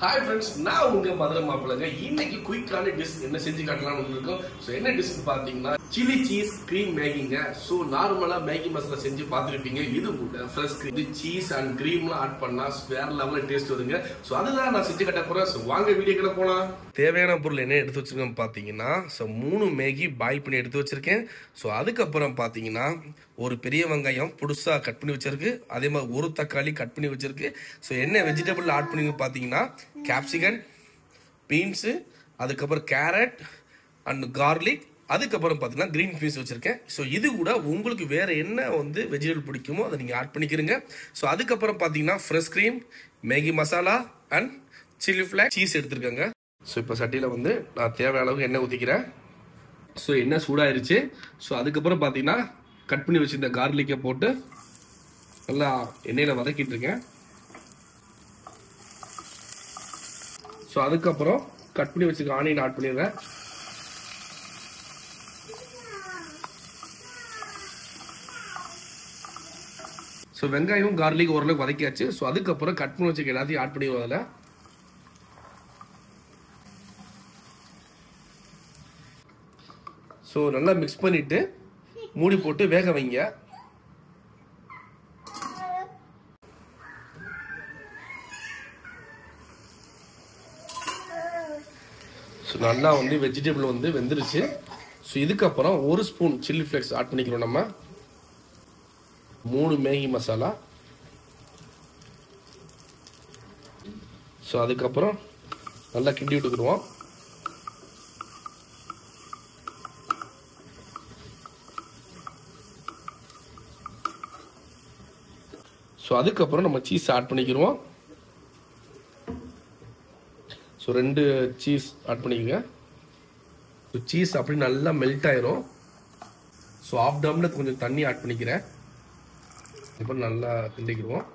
Hi friends, நான் உங்க மதுரை மாப்பிள்ளைங்க. இன்னைக்கு குயிக்கான டிஷ் என்ன செஞ்சு காட்டலாம்னு இருக்கோம். சோ என்ன டிஷ் பாத்தீங்கன்னா சில்லி சீஸ் கிரீம் மேகிங்க. சோ நார்மலா மேகி மசாலா செஞ்சு பாத்துருப்பீங்க. இது கூட ஃப்ரெஷ் கிரீம், சீஸ் அண்ட் கிரீம்லாம் ஆட் பண்ணா வேற லெவல்ல டேஸ்ட் வருங்க. சோ அதுதான் நான் செஞ்சு காட்ட போறேன். சோ வாங்க வீடியோக்குள்ள போலாம். தேவையான பொருள் என்ன எடுத்து வச்சிருக்கேன் பாத்தீங்கன்னா, சோ 3 மேகி பாயில் பண்ணி எடுத்து வச்சிருக்கேன். சோ அதுக்கு அப்புறம் பாத்தீங்கன்னா ஒரு பெரிய வெங்காயம் புதுசா கட் பண்ணி வச்சிருக்கு. அதே மாதிரி ஒரு தக்காளி கட் பண்ணி வச்சிருக்கு. சோ என்ன வெஜிடபிள் ஆட் பண்ணி பாத்தீங்கன்னா கேப்சிகன், பீன்ஸு, அதுக்கப்புறம் கேரட் அண்ட் கார்லிக், அதுக்கப்புறம் பார்த்தீங்கன்னா கிரீன் பீன்ஸ் வச்சிருக்கேன். ஸோ இது கூட உங்களுக்கு வேற என்ன வந்து வெஜிடபிள் பிடிக்குமோ அதை நீங்கள் ஆட் பண்ணிக்கிறீங்க. ஸோ அதுக்கப்புறம் பார்த்தீங்கன்னா fresh cream, Maggi masala and chilli flakes, cheese எடுத்துருக்கேங்க. ஸோ இப்போ சட்டியில் வந்து நான் தேவையான அளவுக்கு எண்ணெய் ஊற்றிக்கிறேன். ஸோ எண்ணெய் சூடாயிருச்சு. ஸோ அதுக்கப்புறம் பார்த்தீங்கன்னா கட் பண்ணி வச்சிருந்த கார்லிக்கை போட்டு நல்லா எண்ணெயில் வதக்கிட்டு இருக்கேன். ஸோ அதுக்கப்புறம் கட் பண்ணி வச்சுக்க ஆனியன் ஆட் பண்ணிடுறேன். ஸோ வெங்காயம் கார்லிக் ஓரளவுக்கு வதக்கியாச்சு. ஸோ அதுக்கப்புறம் கட் பண்ணி வச்சுக்க எல்லாத்தையும் ஆட் பண்ணிடுவோம் அதில். ஸோ நல்லா மிக்ஸ் பண்ணிட்டு மூடி போட்டு வேக வைங்க. ஸோ நல்லா வந்து வெஜிடபிள் வந்து வெந்துருச்சு. ஸோ இதுக்கப்புறம் ஒரு ஸ்பூன் சில்லி ஃப்ளேக்ஸ் ஆட் பண்ணிக்கிறோம். நம்ம 3 மேகி மசாலா. ஸோ அதுக்கப்புறம் நல்லா கிண்டி விட்டுக்கிடுவோம். ஸோ அதுக்கப்புறம் நம்ம சீஸ் ஆட் பண்ணிக்கிறோம். ஸோ 2 சீஸ் ஆட் பண்ணிக்கோங்க. ஸோ சீஸ் அப்படி நல்லா மெல்ட் ஆயிரும். ஸோ ஆஃப் டம்ளர் கொஞ்சம் தண்ணி ஆட் பண்ணிக்கிறேன். அப்புறம் நல்லா கிண்டிக்கிடுவோம்.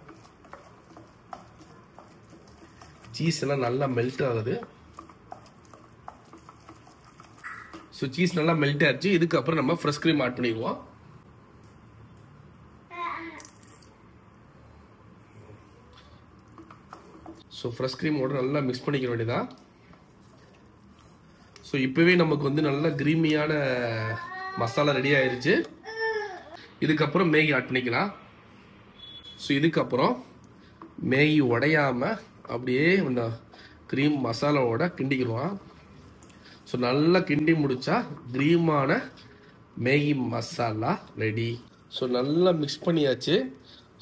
சீஸ் எல்லாம் நல்லா மெல்ட் ஆகுது. ஸோ சீஸ் நல்லா மெல்ட் ஆயிடுச்சு. இதுக்கப்புறம் நம்ம ஃப்ரெஷ் க்ரீம் ஆட் பண்ணிக்குவோம். ஸோ ஃப்ரெஷ் க்ரீமோட நல்லா மிக்ஸ் பண்ணிக்க வேண்டியதான். ஸோ இப்போவே நமக்கு வந்து நல்லா கிரீமியான மசாலா ரெடி ஆயிடுச்சு. இதுக்கப்புறம் மேகி ஆட் பண்ணிக்கலாம். ஸோ இதுக்கப்புறம் மேகி உடையாம அப்படியே இந்த க்ரீம் மசாலாவோட கிண்டிக்கிடுவோம். ஸோ நல்லா கிண்டி முடிச்சா கிரீமான மேகி மசாலா ரெடி. ஸோ நல்லா மிக்ஸ் பண்ணியாச்சு.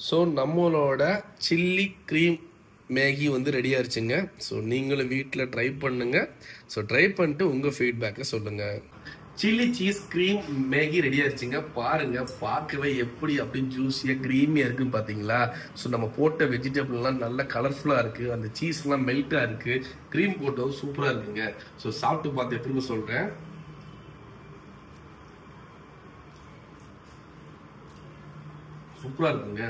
ஸோ நம்மளோட சில்லி க்ரீம் மேகி வந்து ரெடி ஆயிடுச்சுங்க. ஸோ நீங்களும் வீட்டில் ட்ரை பண்ணுங்க. ஸோ ட்ரை பண்ணிட்டு உங்கள் ஃபீட்பேக்கை சொல்லுங்கள். Chilli cheese cream Maggi ready ஆயிடுச்சுங்க. பாருங்க, பார்க்கவே எப்படி அப்படின்னு ஜூஸியாக க்ரீமியாக இருக்குன்னு பார்த்தீங்களா? ஸோ நம்ம போட்ட வெஜிடபிள்லாம் நல்லா கலர்ஃபுல்லாக இருக்குது. அந்த சீஸ்லாம் மெல்ட்டாக இருக்குது. க்ரீம் போட்டது சூப்பராக இருக்குங்க. ஸோ சாப்பிட்டு பார்த்து எப்படின்னு சொல்கிறேன். சூப்பராக இருக்குங்க.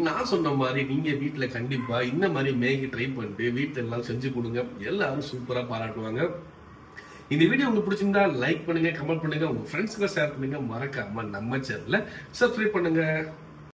நான் சொன்ன மாதிரி நீங்க வீட்டுல கண்டிப்பா இந்த மாதிரி மேகி ட்ரை பண்ணிட்டு வீட்டுல எல்லாம் செஞ்சு கொடுங்க. எல்லாரும் சூப்பரா பாராட்டுவாங்க. இந்த வீடியோ உங்களுக்கு பிடிச்சிருந்தா லைக் பண்ணுங்க, கமெண்ட் பண்ணுங்க, உங்க ஃப்ரெண்ட்ஸ்க்கு ஷேர் பண்ணுங்க. மறக்காம நம்ம சேனலை சப்ஸ்கிரைப் பண்ணுங்க.